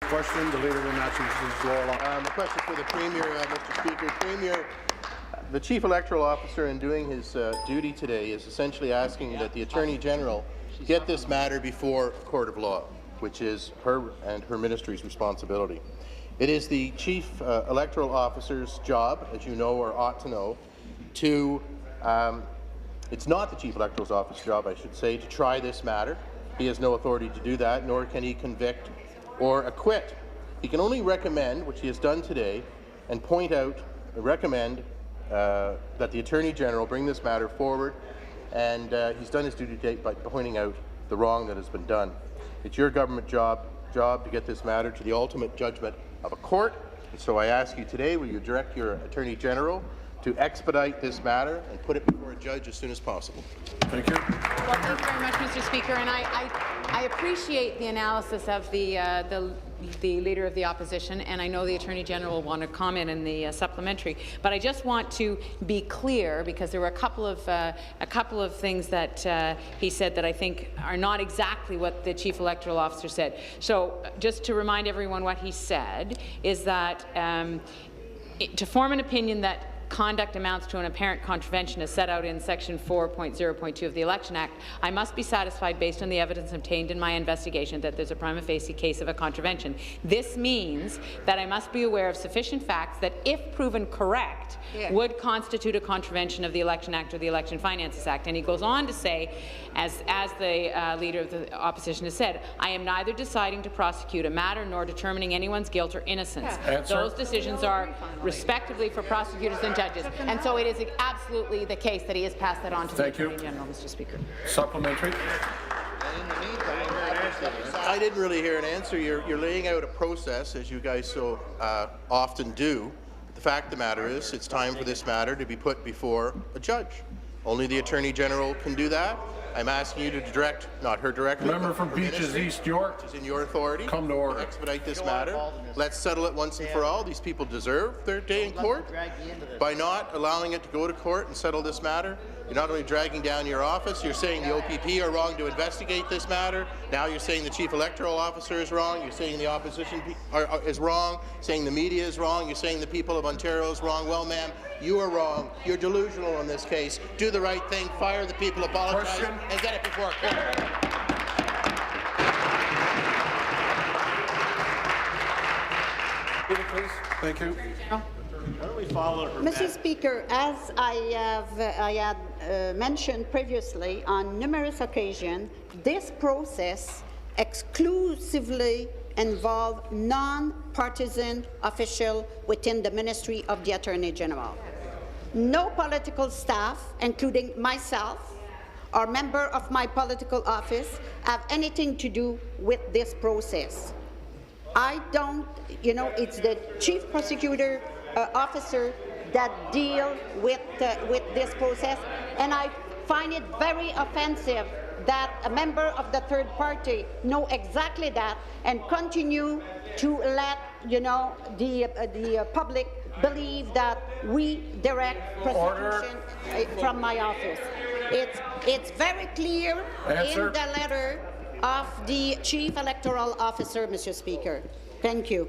Question, the Leader of the Massachusetts Law. A question for the Premier, Mr. Speaker. Premier, the Chief Electoral Officer, in doing his duty today, is essentially asking that the Attorney General get this matter before a court of law, which is her and her ministry's responsibility. It is the Chief Electoral Officer's job, as you know or ought to know, to it's not the Chief Electoral Officer's job, I should say, to try this matter. He has no authority to do that, nor can he convict or acquit. He can only recommend, which he has done today, and point out, recommend that the Attorney General bring this matter forward, and he's done his duty today by pointing out the wrong that has been done. It's your government job to get this matter to the ultimate judgment of a court, and so I ask you today, will you direct your Attorney General to expedite this matter and put it before a judge as soon as possible? Thank you. Well, thank you very much, Mr. Speaker, and I appreciate the analysis of the Leader of the Opposition, and I know the Attorney General will want to comment in the supplementary. But I just want to be clear, because there were a couple of things that he said that I think are not exactly what the Chief Electoral Officer said. So, just to remind everyone, what he said is that to form an opinion that conduct amounts to an apparent contravention as set out in Section 4.0.2 of the Election Act, I must be satisfied, based on the evidence obtained in my investigation, that there's a prima facie case of a contravention. This means that I must be aware of sufficient facts that, if proven correct, would constitute a contravention of the Election Act or the Election Finances Act. And he goes on to say, as the Leader of the Opposition has said, I am neither deciding to prosecute a matter nor determining anyone's guilt or innocence. Those decisions are respectively for prosecutors and judges. And so it is absolutely the case that he has passed that on to the Attorney General, Mr. Speaker. Supplementary. I didn't really hear an answer. You're laying out a process, as you guys so often do. The fact of the matter is, it's time for this matter to be put before a judge. Only the Attorney General can do that. I'm asking you to direct, not her directly, Member from Beaches East York, which is in your authority, come to order. To expedite this matter. Let's settle it once and for all. These people deserve their day in court. By not allowing it to go to court and settle this matter, you're not only dragging down your office, you're saying the OPP are wrong to investigate this matter. Now you're saying the Chief Electoral Officer is wrong. You're saying the opposition is wrong, saying the media is wrong. You're saying the people of Ontario is wrong. Well, ma'am, you are wrong. You're delusional in this case. Do the right thing. Fire the people. Apologize. And get it before a court. Please. Thank you. Mr. Speaker, as I had mentioned previously on numerous occasions, this process exclusively involves non-partisan officials within the Ministry of the Attorney General. No political staff, including myself, or member of my political office, have anything to do with this process. I don't, it's the Chief Prosecutor Officer that deal with this process, and I find it very offensive that a member of the third party know exactly that and continue to let the public believe that we direct prosecution from my office. It's very clear in the letter of the Chief Electoral Officer, Mr. Speaker. Thank you.